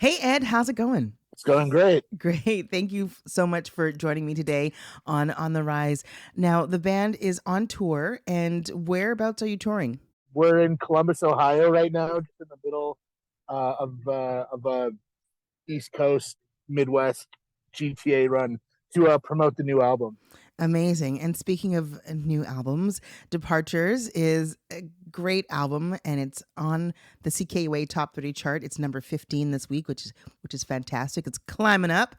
Hey, Ed, how's it going? It's going great. Great. Thank you so much for joining me today on the Rise. Now, the band is on tour, and whereabouts are you touring? We're in Columbus, Ohio right now, just in the middle of a East Coast Midwest GTA run to promote the new album. Amazing. And speaking of new albums, Departures is a great album, and it's on the CKUA Top 30 chart. It's number 15 this week, which is fantastic. It's climbing up.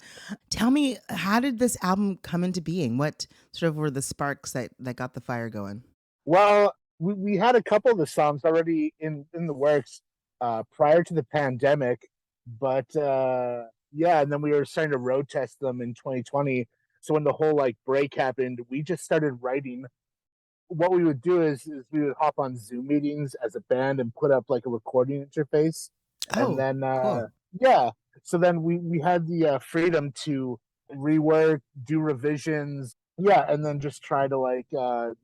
Tell me, how did this album come into being? What sort of were the sparks that got the fire going? Well, we had a couple of the songs already in the works prior to the pandemic, but yeah, and then we were starting to road test them in 2020. So when the whole like break happened, we just started writing. What we would do is we would hop on Zoom meetings as a band and put up like a recording interface, and Oh, then cool. yeah, so then we had the freedom to rework, do revisions, yeah, and then just try to like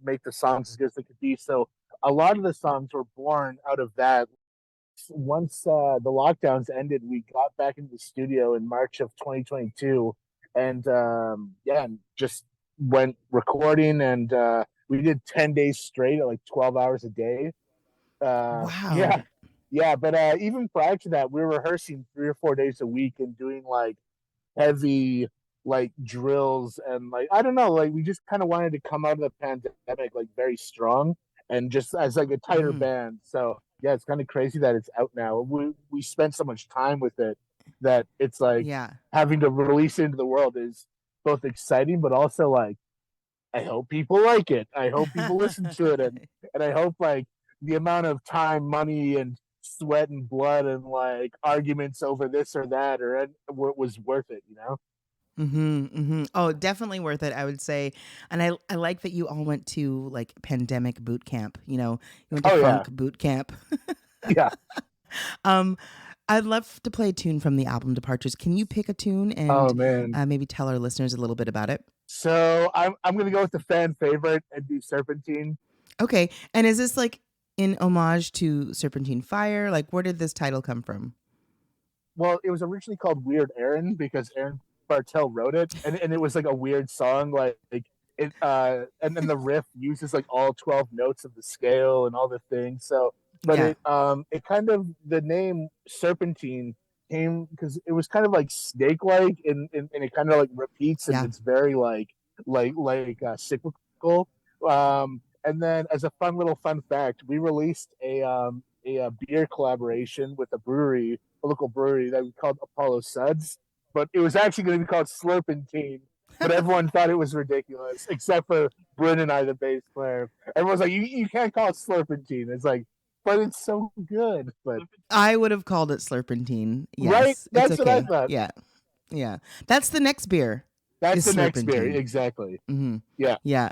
make the songs as good as they could be. So a lot of the songs were born out of that. Once the lockdowns ended, we got back into the studio in March of 2022, and yeah, and just went recording, and we did 10 days straight at like 12 hours a day. Wow. Yeah, yeah, but even prior to that, we were rehearsing 3 or 4 days a week and doing like heavy like drills and like I don't know, like we just kind of wanted to come out of the pandemic like very strong and just as like a tighter Mhm. band. So yeah, it's kind of crazy that it's out now. We spent so much time with it that it's like Yeah. having to release it into the world is both exciting but also like I hope people like it. I hope people listen to it, and I hope like the amount of time, money, and sweat and blood and like arguments over this or that or was worth it. You know? Oh, definitely worth it, I would say. And I like that you all went to like pandemic boot camp. You went to Oh yeah, funk boot camp. yeah. um, I'd love to play a tune from the album Departures. Can you pick a tune Oh and man. maybe tell our listeners a little bit about it? So I'm gonna go with the fan favorite and do Serpentine. Okay. And is this like in homage to Serpentine Fire? Like, where did this title come from? Well, it was originally called Weird Aaron because Aaron Bartel wrote it, and it was like a weird song, like it and then the riff uses like all 12 notes of the scale and all the things. So but Yeah. it kind of the name Serpentine came because it was kind of like snake like and it kind of like repeats and Yeah. it's very like cyclical. And then as a fun fact, we released a beer collaboration with a brewery, a local brewery that we called Apollo Suds, but it was actually going to be called Slurpentine. But everyone thought it was ridiculous, except for Bryn and I, the bass player. Everyone's like, you can't call it Slurpentine. It's like, but it's so good. But I would have called it Slurpentine. right, Yes. It's that's what I okay. thought. Yeah. Yeah. That's the next beer That's is the next beer, Slurpentine. exactly. Hmm. Yeah. Yeah.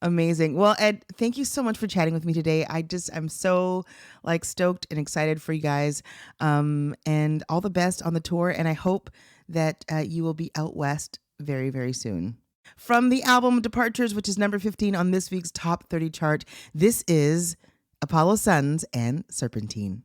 Amazing. Well, Ed, thank you so much for chatting with me today. I'm so like stoked and excited for you guys. And all the best on the tour. And I hope that you will be out west very, very soon. From the album Departures, which is number 15 on this week's top 30 chart, this is Apollo Suns and Serpentine.